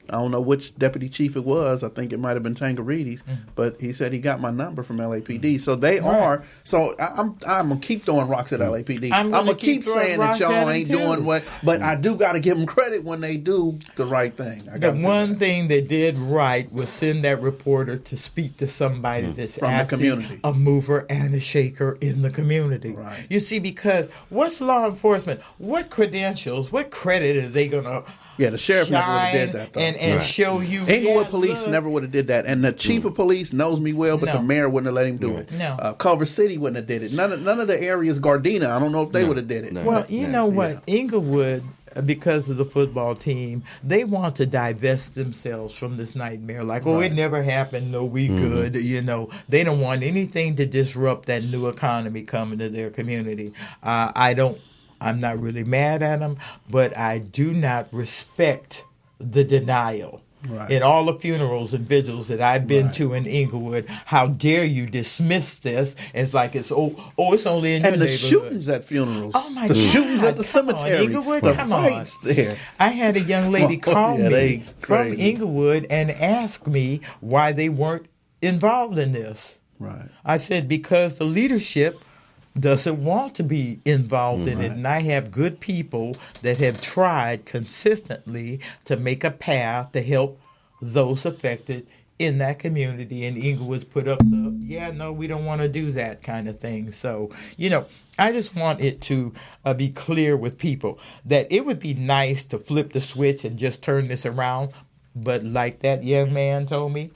I don't know which deputy chief it was. I think it might have been Tangaridis, but he said he got my number from LAPD. So they are. So I'm gonna keep throwing rocks at LAPD. I'm gonna keep saying that y'all ain't doing what, but I do got to give them credit when they do the right thing. The one thing they did right was send that reporter to speak to somebody that's from the community, a mover and a shaker in the community. Right. You see, because what's law enforcement? What credentials? What credit are they gonna? Yeah, the sheriff never would have did that, though. And show you. Inglewood police never would have did that. And the chief of police knows me well, but the mayor wouldn't have let him do it. No. Culver City wouldn't have did it. None of the areas, Gardena, I don't know if they would have did it. Well, you know what? Inglewood, because of the football team, they want to divest themselves from this nightmare. Like, it never happened. No, we good. You know, they don't want anything to disrupt that new economy coming to their community. I'm not really mad at them, but I do not respect the denial. Right. In all the funerals and vigils that I've been to in Inglewood, how dare you dismiss this as like it's it's only in your neighborhood. And the shootings at funerals. Oh my the God. shootings at the Come on, cemetery. Inglewood, the come fights on. there. I had a young lady call me from crazy. Inglewood and ask me why they weren't involved in this. Right. I said, because the leadership doesn't want to be involved in it. And I have good people that have tried consistently to make a path to help those affected in that community. And Inglewood's put up the, we don't want to do that kind of thing. So, I just want it to be clear with people that it would be nice to flip the switch and just turn this around. But like that young man told me,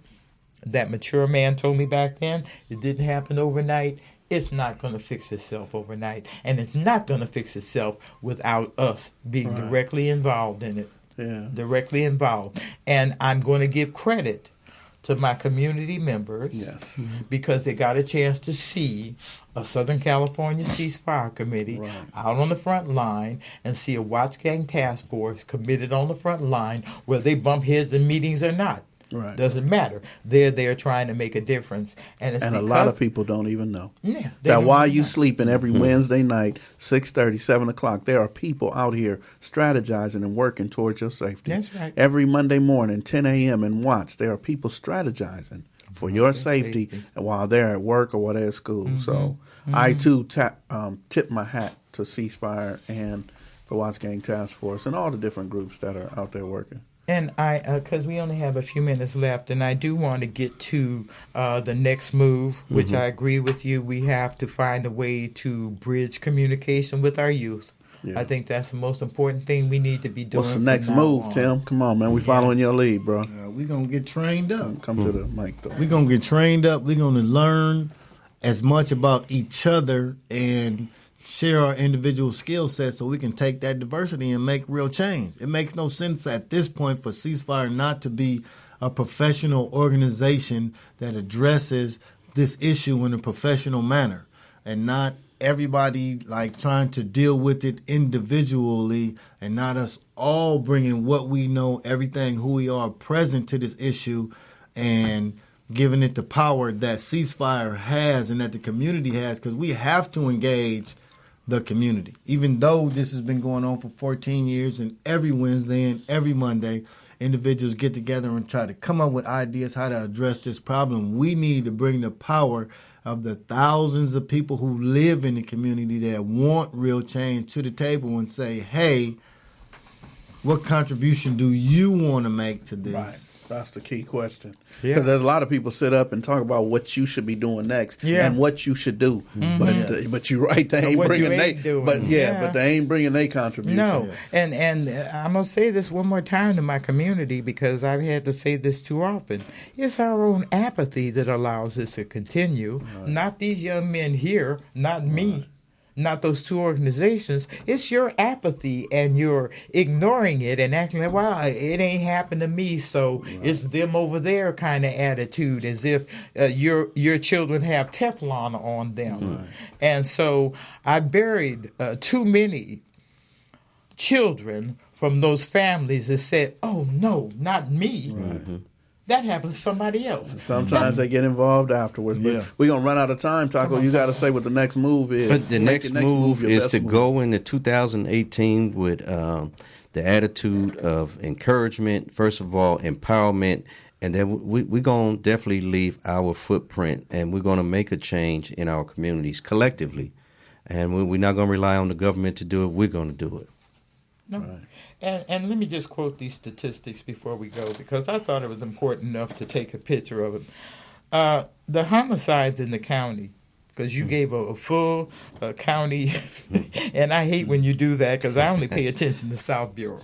that mature man told me back then, it didn't happen overnight. It's not going to fix itself overnight. And it's not going to fix itself without us being directly involved in it. Yeah. Directly involved. And I'm going to give credit to my community members because they got a chance to see a Southern California Ceasefire Committee out on the front line and see a Watts Gang Task Force committed on the front line, whether they bump heads in meetings or not. Right. Doesn't matter. They're there trying to make a difference. And a lot of people don't even know. Yeah, that while you sleeping every Wednesday night, 6:30, 7 o'clock, there are people out here strategizing and working towards your safety. That's right. Every Monday morning, 10 a.m. in Watts, there are people strategizing for your safety while they're at work or while they're at school. So I, too, tip my hat to Ceasefire and the Watts Gang Task Force and all the different groups that are out there working. And because we only have a few minutes left, and I do want to get to the next move, which I agree with you. We have to find a way to bridge communication with our youth. Yeah. I think that's the most important thing we need to be doing. What's the next move, Tim? Come on, man. We following your lead, bro. We're going to get trained up. Come to the mic, though. We're going to get trained up. We're going to learn as much about each other and share our individual skill sets so we can take that diversity and make real change. It makes no sense at this point for Ceasefire not to be a professional organization that addresses this issue in a professional manner and not everybody like trying to deal with it individually and not us all bringing what we know, everything, who we are present to this issue and giving it the power that Ceasefire has and that the community has, because we have to engage the community. Even though this has been going on for 14 years and every Wednesday and every Monday, individuals get together and try to come up with ideas how to address this problem. We need to bring the power of the thousands of people who live in the community that want real change to the table and say, hey, what contribution do you want to make to this? Right. That's the key question. Because there's a lot of people sit up and talk about what you should be doing next and what you should do. But you're right, they ain't bringing but they ain't bringing their contribution. No, and I'm going to say this one more time to my community because I've had to say this too often. It's our own apathy that allows this to continue, not these young men here, not me. Not those two organizations. It's your apathy and you're ignoring it and acting like, wow, it ain't happened to me, so it's them over there kind of attitude, as if your children have Teflon on them. And so I buried too many children from those families that said, oh, no, not me. That happens to somebody else. Sometimes they get involved afterwards. But we're going to run out of time, Taco. You got to say what the next move is. But the next move is to go into 2018 with the attitude of encouragement, first of all, empowerment, and then we're going to definitely leave our footprint, and we're going to make a change in our communities collectively. And we're not going to rely on the government to do it. We're going to do it. No. Right. And let me just quote these statistics before we go, because I thought it was important enough to take a picture of it. The homicides in the county, because you gave a full county, and I hate when you do that because I only pay attention to South Bureau.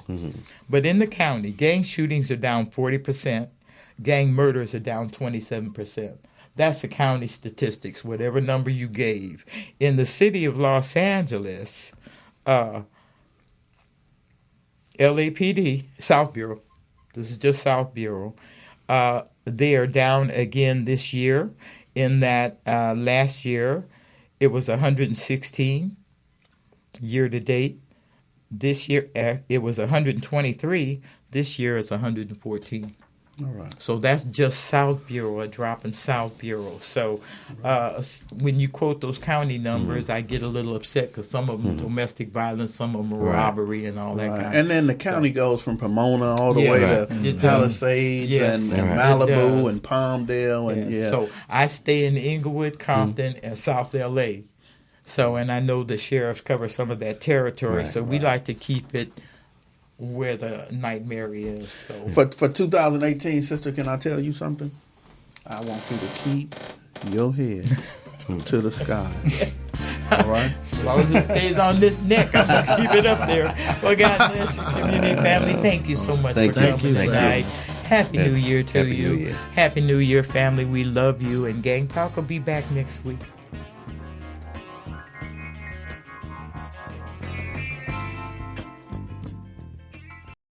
But in the county, gang shootings are down 40%, gang murders are down 27%. That's the county statistics, whatever number you gave. In the city of Los Angeles, LAPD, South Bureau, this is just South Bureau, they are down again this year, in that last year it was 116 year to date. This year it was 123. This year it's 114. All right. So that's just South Bureau, a drop in South Bureau. So when you quote those county numbers, I get a little upset because some of them domestic violence, some of them robbery and all that kind of stuff. And then the county goes from Pomona all the way to Palisades and Malibu and Palmdale. And So I stay in Inglewood, Compton, and South L.A. So, and I know the sheriffs cover some of that territory, so we like to keep it where the nightmare is. So for 2018, sister, can I tell you something? I want you to keep your head to the sky. All right? As long as it stays on this neck, I'm going to keep it up there. Well, God bless your community family. Thank you so much for coming tonight. Happy New Year to you. Happy New Year, family. We love you. And Gang Talk will be back next week.